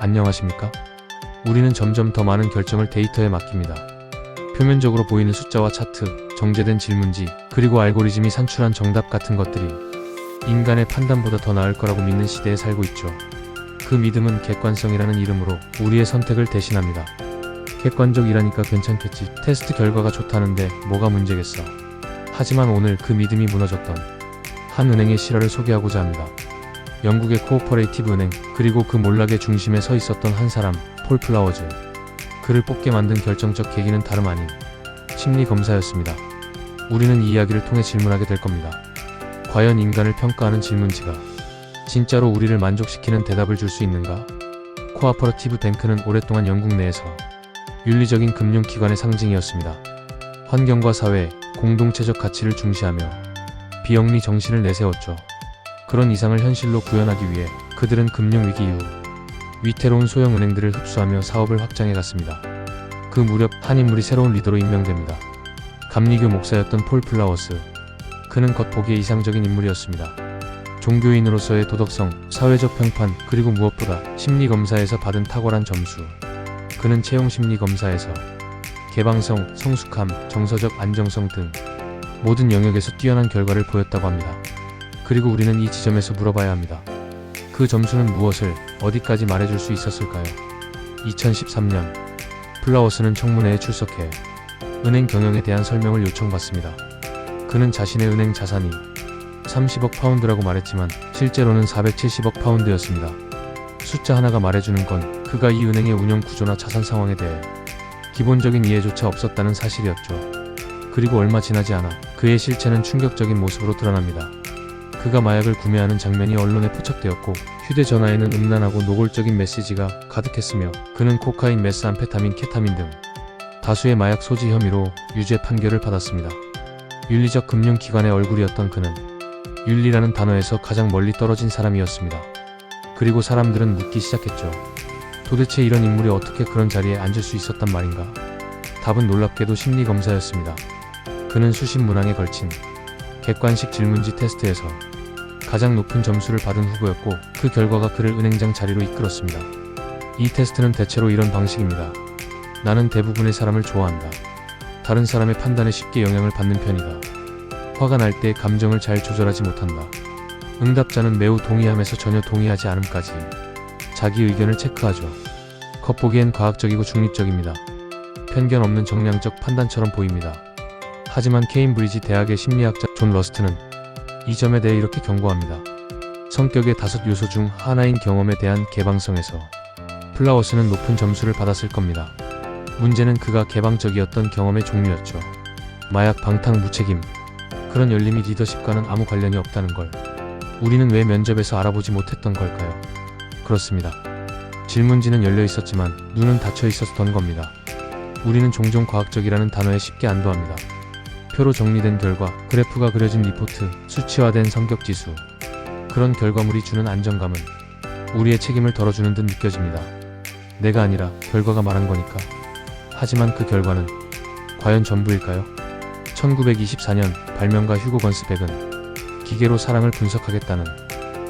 안녕하십니까? 우리는 점점 더 많은 결정을 데이터에 맡깁니다. 표면적으로 보이는 숫자와 차트, 정제된 질문지, 그리고 알고리즘이 산출한 정답 같은 것들이 인간의 판단보다 더 나을 거라고 믿는 시대에 살고 있죠. 그 믿음은 객관성이라는 이름으로 우리의 선택을 대신합니다. 객관적이라니까 괜찮겠지. 테스트 결과가 좋다는데 뭐가 문제겠어. 하지만 오늘 그 믿음이 무너졌던 한 은행의 실화를 소개하고자 합니다. 영국의 코오퍼레이티브 은행, 그리고 그 몰락의 중심에 서 있었던 한 사람, 폴 플라워즈. 그를 뽑게 만든 결정적 계기는 다름 아닌 심리검사였습니다. 우리는 이 이야기를 통해 질문하게 될 겁니다. 과연 인간을 평가하는 질문지가 진짜로 우리를 만족시키는 대답을 줄 수 있는가? 코오퍼레이티브 뱅크는 오랫동안 영국 내에서 윤리적인 금융기관의 상징이었습니다. 환경과 사회, 공동체적 가치를 중시하며 비영리 정신을 내세웠죠. 그런 이상을 현실로 구현하기 위해 그들은 금융위기 이후 위태로운 소형 은행들을 흡수하며 사업을 확장해 갔습니다. 그 무렵 한 인물이 새로운 리더로 임명됩니다. 감리교 목사였던 폴 플라워스. 그는 겉보기에 이상적인 인물이었습니다. 종교인으로서의 도덕성, 사회적 평판, 그리고 무엇보다 심리검사에서 받은 탁월한 점수. 그는 채용심리검사에서 개방성, 성숙함, 정서적 안정성 등 모든 영역에서 뛰어난 결과를 보였다고 합니다. 그리고 우리는 이 지점에서 물어봐야 합니다. 그 점수는 무엇을, 어디까지 말해줄 수 있었을까요? 2013년, 플라워스는 청문회에 출석해 은행 경영에 대한 설명을 요청받습니다. 그는 자신의 은행 자산이 30억 파운드라고 말했지만 실제로는 470억 파운드였습니다. 숫자 하나가 말해주는 건 그가 이 은행의 운영 구조나 자산 상황에 대해 기본적인 이해조차 없었다는 사실이었죠. 그리고 얼마 지나지 않아 그의 실체는 충격적인 모습으로 드러납니다. 그가 마약을 구매하는 장면이 언론에 포착되었고 휴대전화에는 음란하고 노골적인 메시지가 가득했으며 그는 코카인, 메스암페타민, 케타민 등 다수의 마약 소지 혐의로 유죄 판결을 받았습니다. 윤리적 금융기관의 얼굴이었던 그는 윤리라는 단어에서 가장 멀리 떨어진 사람이었습니다. 그리고 사람들은 묻기 시작했죠. 도대체 이런 인물이 어떻게 그런 자리에 앉을 수 있었단 말인가? 답은 놀랍게도 심리검사였습니다. 그는 수십 문항에 걸친 객관식 질문지 테스트에서 가장 높은 점수를 받은 후보였고 그 결과가 그를 은행장 자리로 이끌었습니다. 이 테스트는 대체로 이런 방식입니다. 나는 대부분의 사람을 좋아한다. 다른 사람의 판단에 쉽게 영향을 받는 편이다. 화가 날 때 감정을 잘 조절하지 못한다. 응답자는 매우 동의하면서 전혀 동의하지 않음까지 자기 의견을 체크하죠. 겉보기엔 과학적이고 중립적입니다. 편견 없는 정량적 판단처럼 보입니다. 하지만 케임브리지 대학의 심리학자 존 러스트는 이 점에 대해 이렇게 경고합니다. 성격의 5요소 중 하나인 경험에 대한 개방성에서 플라워스는 높은 점수를 받았을 겁니다. 문제는 그가 개방적이었던 경험의 종류였죠. 마약, 방탕, 무책임. 그런 열림이 리더십과는 아무 관련이 없다는 걸 우리는 왜 면접에서 알아보지 못했던 걸까요? 그렇습니다. 질문지는 열려 있었지만 눈은 닫혀 있었던 겁니다. 우리는 종종 과학적이라는 단어에 쉽게 안도합니다. 표로 정리된 결과, 그래프가 그려진 리포트, 수치화된 성격지수. 그런 결과물이 주는 안정감은 우리의 책임을 덜어주는 듯 느껴집니다. 내가 아니라 결과가 말한 거니까. 하지만 그 결과는 과연 전부일까요? 1924년 발명가 휴고 건스백은 기계로 사랑을 분석하겠다는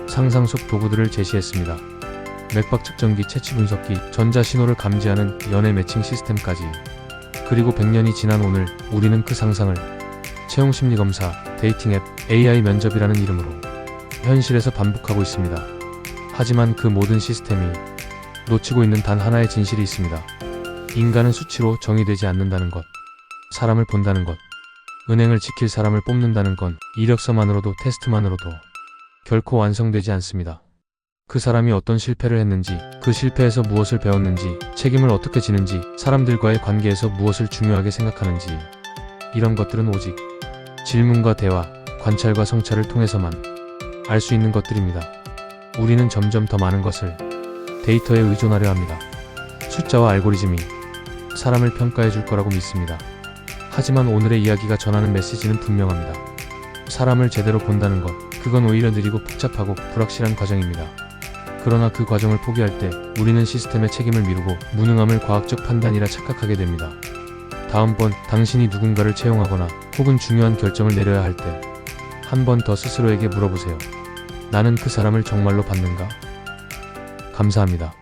상상 속 도구들을 제시했습니다. 맥박 측정기, 채취 분석기, 전자신호를 감지하는 연애 매칭 시스템까지. 그리고 100년이 지난 오늘 우리는 그 상상을 채용심리검사, 데이팅 앱, AI 면접이라는 이름으로 현실에서 반복하고 있습니다. 하지만 그 모든 시스템이 놓치고 있는 단 하나의 진실이 있습니다. 인간은 수치로 정의되지 않는다는 것, 사람을 본다는 것, 은행을 지킬 사람을 뽑는다는 건 이력서만으로도 테스트만으로도 결코 완성되지 않습니다. 그 사람이 어떤 실패를 했는지, 그 실패에서 무엇을 배웠는지, 책임을 어떻게 지는지, 사람들과의 관계에서 무엇을 중요하게 생각하는지, 이런 것들은 오직 질문과 대화, 관찰과 성찰을 통해서만 알 수 있는 것들입니다. 우리는 점점 더 많은 것을 데이터에 의존하려 합니다. 숫자와 알고리즘이 사람을 평가해 줄 거라고 믿습니다. 하지만 오늘의 이야기가 전하는 메시지는 분명합니다. 사람을 제대로 본다는 것, 그건 오히려 느리고 복잡하고 불확실한 과정입니다. 그러나 그 과정을 포기할 때 우리는 시스템의 책임을 미루고 무능함을 과학적 판단이라 착각하게 됩니다. 다음번 당신이 누군가를 채용하거나 혹은 중요한 결정을 내려야 할 때 한 번 더 스스로에게 물어보세요. 나는 그 사람을 정말로 받는가? 감사합니다.